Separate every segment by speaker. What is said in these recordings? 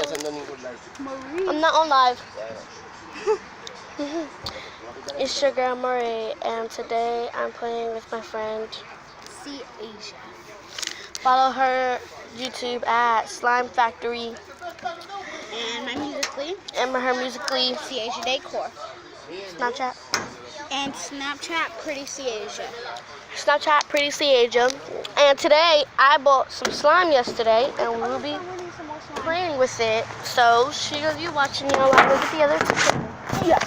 Speaker 1: I'm not on live. It's your girl Marie, and today I'm playing with my friend
Speaker 2: C Asia.
Speaker 1: Follow her YouTube at Slime Factory
Speaker 2: And my Musical.ly.
Speaker 1: and her Musical.ly,
Speaker 2: C Asia Decor.
Speaker 1: Snapchat.
Speaker 2: And Snapchat Pretty C Asia.
Speaker 1: Snapchat Pretty C Asia. And today I bought some slime yesterday, and we will be playing with it. So she'll be watching you while I look at the other two. Yeah.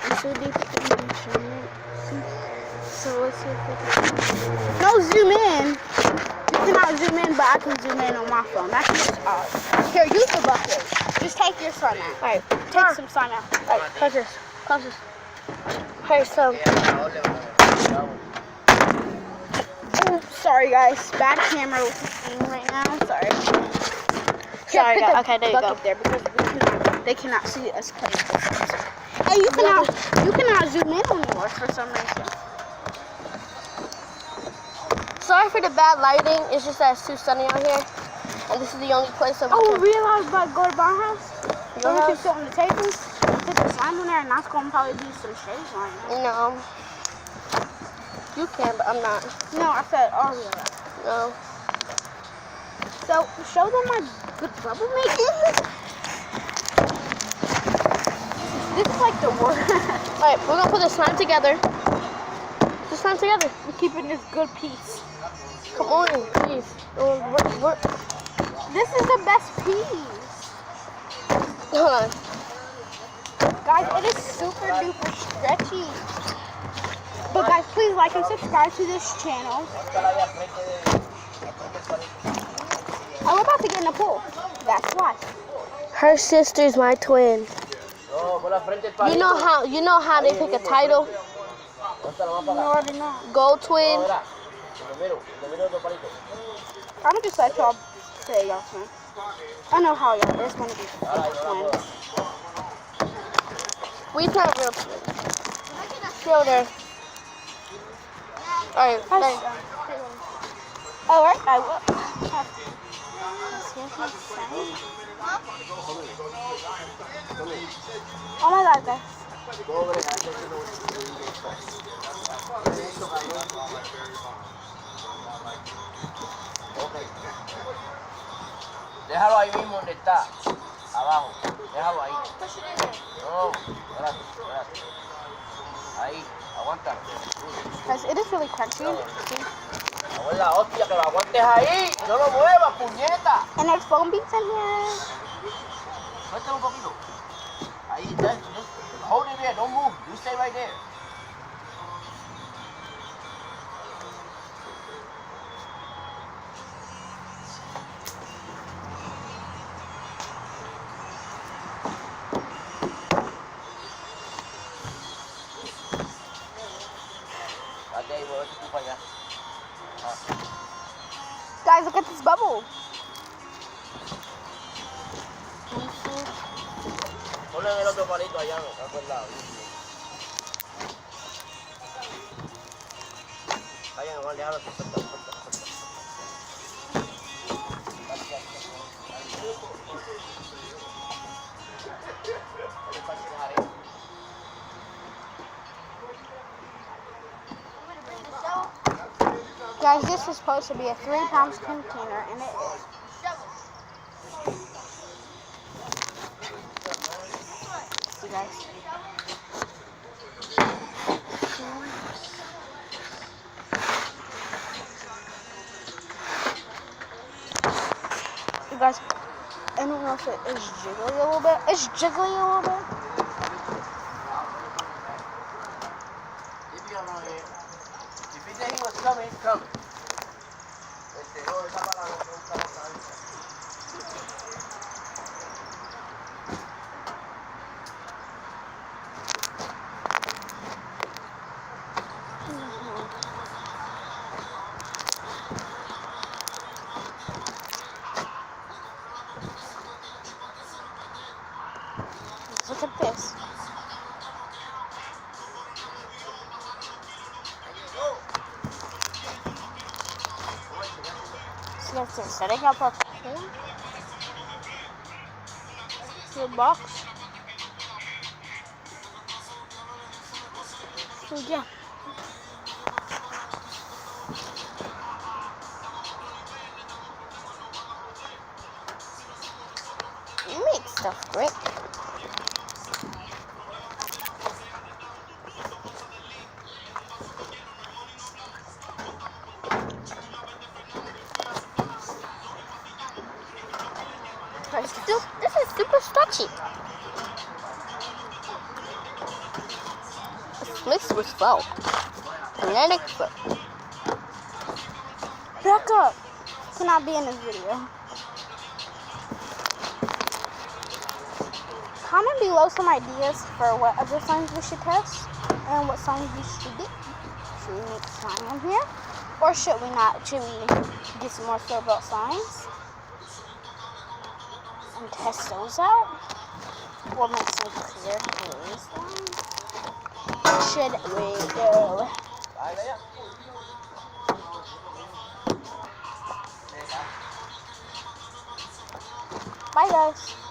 Speaker 1: This would be so let's see if we can.
Speaker 2: No, zoom in. You cannot zoom in, but I can zoom in on my phone. That's just odd. Here, use the bucket. Just take your slime out.
Speaker 1: Alright,
Speaker 2: Take some slime out.
Speaker 1: alright, close this. Alright, so
Speaker 2: Sorry, guys. Bad camera right now. Sorry.
Speaker 1: sorry,
Speaker 2: Put the
Speaker 1: okay, there you go.
Speaker 2: bucket there because they cannot see us playing. Hey, you cannot zoom in on yours for some reason.
Speaker 1: Sorry for the bad lighting. It's just that it's too sunny out here, and this is the only place that we
Speaker 2: Oh,
Speaker 1: can.
Speaker 2: realize by go to Bar House?
Speaker 1: Your
Speaker 2: We can
Speaker 1: house?
Speaker 2: sit on the tables, put the slime on there, and that's going to probably be some shade slime.
Speaker 1: No, you can, but I'm not.
Speaker 2: No, I said all realize.
Speaker 1: No.
Speaker 2: So, show them my good bubble making. This is like the worst.
Speaker 1: Alright, we're gonna put the slime together. The slime together.
Speaker 2: We're keeping this good piece.
Speaker 1: Come on, please. We're.
Speaker 2: This is the best piece.
Speaker 1: Hold on.
Speaker 2: Guys, it is super duper stretchy. But guys, please like and subscribe to this channel. I'm about to get in the pool. That's why.
Speaker 1: Her sister's my twin. You know how they pick a title?
Speaker 2: No, I did not.
Speaker 1: Gold twin.
Speaker 2: I'm gonna just let y'all say y'all twin. I know how y'all is gonna be twins.
Speaker 1: We not real twins. Show there. Alright, thanks.
Speaker 2: Alright, I will. Let's see what he's saying. Oh my god, guys.
Speaker 3: Déjalo ahí mismo donde está, abajo. Déjalo ahí. No, espérate. Ahí, aguanta.
Speaker 2: Guys, it is really crunchy.
Speaker 3: Abuela, hostia, que lo aguantes ahí. No lo muevas, puñeta.
Speaker 2: And there's foam beats in here.
Speaker 3: Suéltalo un poquito. Ahí, just hold it there, don't move. You stay right there.
Speaker 2: Guys, look at this bubble.
Speaker 3: Ponle en el otro palito allá, no, acá al lado. Allá, nomás, déjalo así, suelta.
Speaker 2: Guys, this is supposed to be a 3-pound container, and it is. See, guys. You guys, I don't know if it is jiggly a little bit. It's jiggly a little bit.
Speaker 3: If you think he was coming, come. No, esa palabra no está
Speaker 2: Look at this. So that's it. Setting up a pool. The box. So yeah.
Speaker 1: You make stuff great. This is super stretchy. It's mixed with flow. Kinetic flow.
Speaker 2: Back up. Cannot be in this video. Comment below some ideas for what other signs we should test and what signs we should get. Should we make slime on here? Or should we not? Should we get some more store-bought signs and test those out? Or make some clear green slime? Should we go?
Speaker 3: Kaya na yan.
Speaker 2: Bye guys.